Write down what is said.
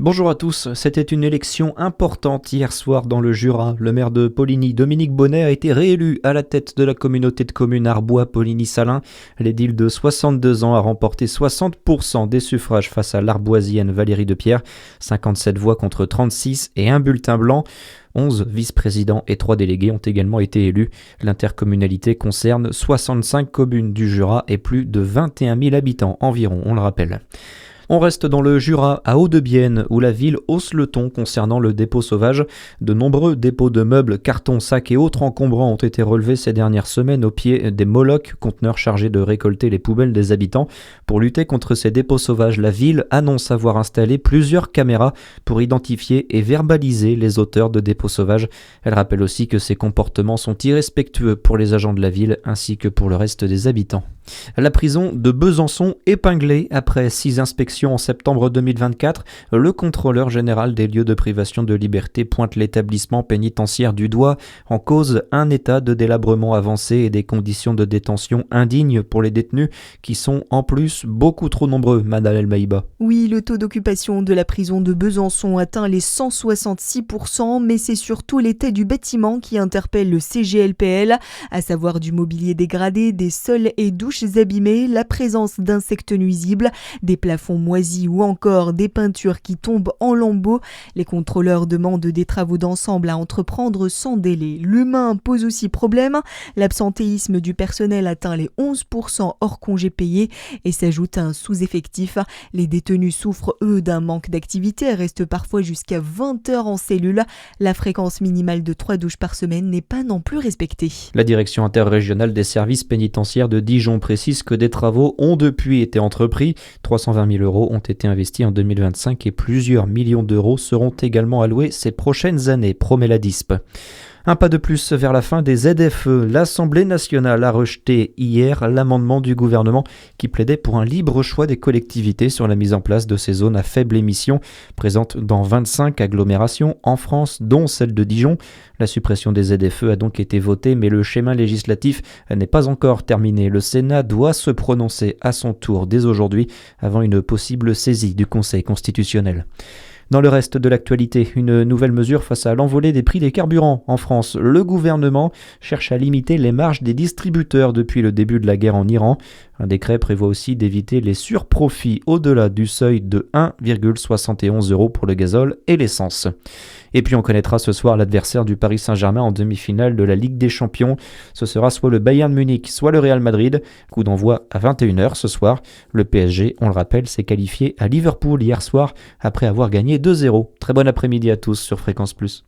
Bonjour à tous, c'était une élection importante hier soir dans le Jura. Le maire de Poligny, Dominique Bonnet, a été réélu à la tête de la communauté de communes Arbois-Poligny-Salins. L'édile de 62 ans a remporté 60% des suffrages face à l'Arboisienne Valérie Depierre, 57 voix contre 36 et un bulletin blanc. 11 vice-présidents et 3 délégués ont également été élus. L'intercommunalité concerne 65 communes du Jura et plus de 21 000 habitants environ, on le rappelle. On reste dans le Jura, à Haut-de-Bienne, où la ville hausse le ton concernant le dépôt sauvage. De nombreux dépôts de meubles, cartons, sacs et autres encombrants ont été relevés ces dernières semaines au pied des Molocs, conteneurs chargés de récolter les poubelles des habitants. Pour lutter contre ces dépôts sauvages, la ville annonce avoir installé plusieurs caméras pour identifier et verbaliser les auteurs de dépôts sauvages. Elle rappelle aussi que ces comportements sont irrespectueux pour les agents de la ville ainsi que pour le reste des habitants. La prison de Besançon épinglée après 6 inspections en septembre 2024. Le contrôleur général des lieux de privation de liberté pointe l'établissement pénitentiaire du doigt. En cause, un état de délabrement avancé et des conditions de détention indignes pour les détenus qui sont en plus beaucoup trop nombreux, Madame Elmaïba. Oui, le taux d'occupation de la prison de Besançon atteint les 166%, mais c'est surtout l'état du bâtiment qui interpelle le CGLPL, à savoir du mobilier dégradé, des sols et douches abîmés, la présence d'insectes nuisibles, des plafonds moisis ou encore des peintures qui tombent en lambeaux. Les contrôleurs demandent des travaux d'ensemble à entreprendre sans délai. L'humain pose aussi problème. L'absentéisme du personnel atteint les 11% hors congés payés et s'ajoute un sous-effectif. Les détenus souffrent, eux, d'un manque d'activité et restent parfois jusqu'à 20 heures en cellule. La fréquence minimale de 3 douches par semaine n'est pas non plus respectée. La direction interrégionale des services pénitentiaires de Dijon précise que des travaux ont depuis été entrepris. 320 000 € ont été investis en 2025 et plusieurs millions d'euros seront également alloués ces prochaines années, promet la DISP. Un pas de plus vers la fin des ZFE. L'Assemblée nationale a rejeté hier l'amendement du gouvernement qui plaidait pour un libre choix des collectivités sur la mise en place de ces zones à faible émission, présentes dans 25 agglomérations en France, dont celle de Dijon. La suppression des ZFE a donc été votée, mais le schéma législatif n'est pas encore terminé. Le Sénat doit se prononcer à son tour dès aujourd'hui, avant une possible saisie du Conseil constitutionnel. Dans le reste de l'actualité, une nouvelle mesure face à l'envolée des prix des carburants en France. Le gouvernement cherche à limiter les marges des distributeurs depuis le début de la guerre en Iran. Un décret prévoit aussi d'éviter les surprofits au-delà du seuil de 1,71 € pour le gazole et l'essence. Et puis on connaîtra ce soir l'adversaire du Paris Saint-Germain en demi-finale de la Ligue des Champions. Ce sera soit le Bayern Munich, soit le Real Madrid. Coup d'envoi à 21h ce soir. Le PSG, on le rappelle, s'est qualifié à Liverpool hier soir après avoir gagné 2-0. Très bon après-midi à tous sur Fréquence Plus.